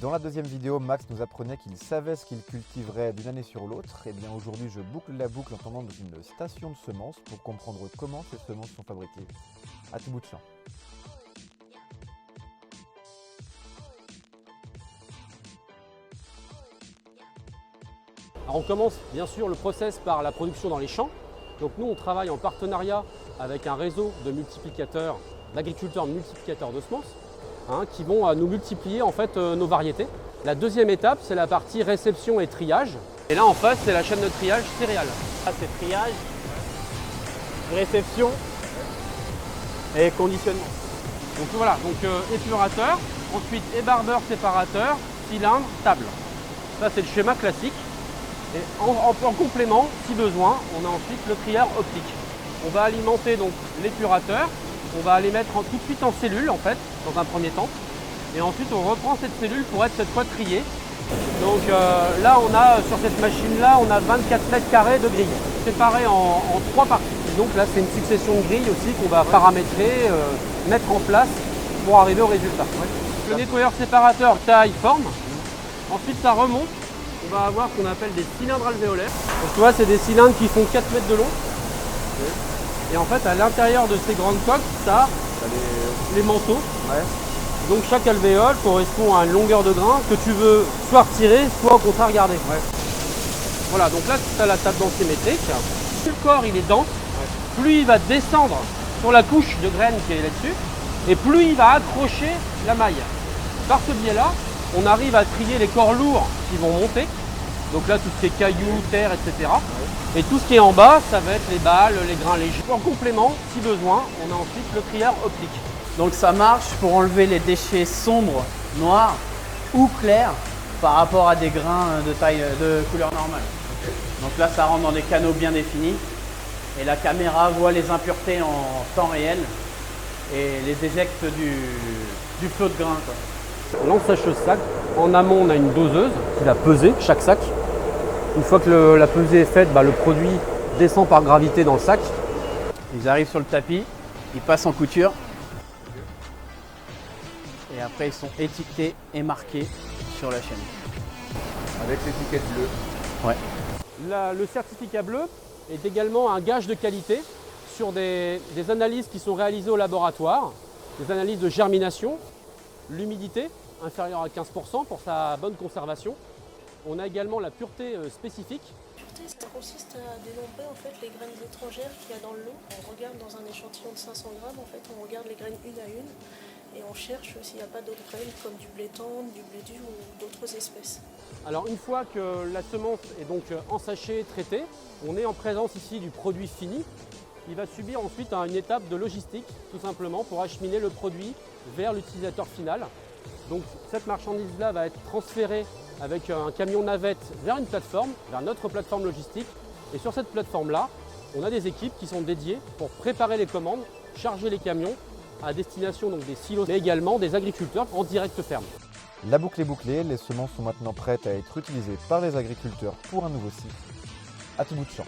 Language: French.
Dans la deuxième vidéo, Max nous apprenait qu'il savait ce qu'il cultiverait d'une année sur l'autre. Et bien aujourd'hui, je boucle la boucle en tournant dans une station de semences pour comprendre comment ces semences sont fabriquées. À tout bout de champ. Alors on commence bien sûr le process par la production dans les champs. Donc nous on travaille en partenariat avec un réseau de multiplicateurs, d'agriculteurs multiplicateurs de semences qui vont nous multiplier en fait nos variétés. La deuxième étape c'est la partie réception et triage. Et là en face c'est la chaîne de triage céréales. Là c'est triage, réception et conditionnement. Donc voilà, épurateur, ensuite ébarbeur séparateur, cylindre, table. Ça c'est le schéma classique. Et en complément, si besoin, on a ensuite le trieur optique. On va alimenter donc l'épurateur, on va les mettre tout de suite en cellule en fait, dans un premier temps. Et ensuite on reprend cette cellule pour être cette fois triée. Donc là on a sur cette machine là, on a 24 mètres carrés de grille, séparées en trois parties. Donc là c'est une succession de grilles aussi qu'on va paramétrer, mettre en place pour arriver au résultat. Le nettoyeur séparateur taille, forme, ensuite ça remonte. On va avoir ce qu'on appelle des cylindres alvéolaires. Donc tu vois, c'est des cylindres qui font 4 mètres de long. Et en fait, à l'intérieur de ces grandes coques, tu as les manteaux. Donc chaque alvéole correspond à une longueur de grain que tu veux soit retirer, soit au contraire garder. Voilà, donc là, tu as la table densimétrique. Plus le corps il est dense, plus il va descendre sur la couche de graines qui est là-dessus, et plus il va accrocher la maille. Par ce biais-là, on arrive à trier les corps lourds qui vont monter. Donc là, tout ce qui est cailloux, terre, etc. Et tout ce qui est en bas, ça va être les balles, les grains légers. En complément, si besoin, on a ensuite le trieur optique. Donc ça marche pour enlever les déchets sombres, noirs ou clairs par rapport à des grains de couleur normale. Donc là, ça rentre dans des canaux bien définis et la caméra voit les impuretés en temps réel et les éjecte du flot de grains. L'ensacheuse sac, en amont on a une doseuse qui va peser chaque sac. Une fois que la pesée est faite, le produit descend par gravité dans le sac. Ils arrivent sur le tapis, ils passent en couture et après ils sont étiquetés et marqués sur la chaîne. Avec l'étiquette bleue. Ouais. Le certificat bleu est également un gage de qualité sur des analyses qui sont réalisées au laboratoire, des analyses de germination, l'humidité inférieure à 15% pour sa bonne conservation. On a également la pureté spécifique. La pureté, ça consiste à dénombrer en fait les graines étrangères qu'il y a dans le lot. On regarde dans un échantillon de 500 grammes, en fait, on regarde les graines une à une et on cherche s'il n'y a pas d'autres graines comme du blé tendre, du blé dur ou d'autres espèces. Alors une fois que la semence est donc ensachée, traitée, on est en présence ici du produit fini. Il va subir ensuite une étape de logistique, tout simplement, pour acheminer le produit vers l'utilisateur final. Donc cette marchandise-là va être transférée avec un camion navette vers une plateforme, vers notre plateforme logistique. Et sur cette plateforme-là, on a des équipes qui sont dédiées pour préparer les commandes, charger les camions à destination donc des silos, mais également des agriculteurs en direct ferme. La boucle est bouclée, les semences sont maintenant prêtes à être utilisées par les agriculteurs pour un nouveau cycle. À tout bout de champ.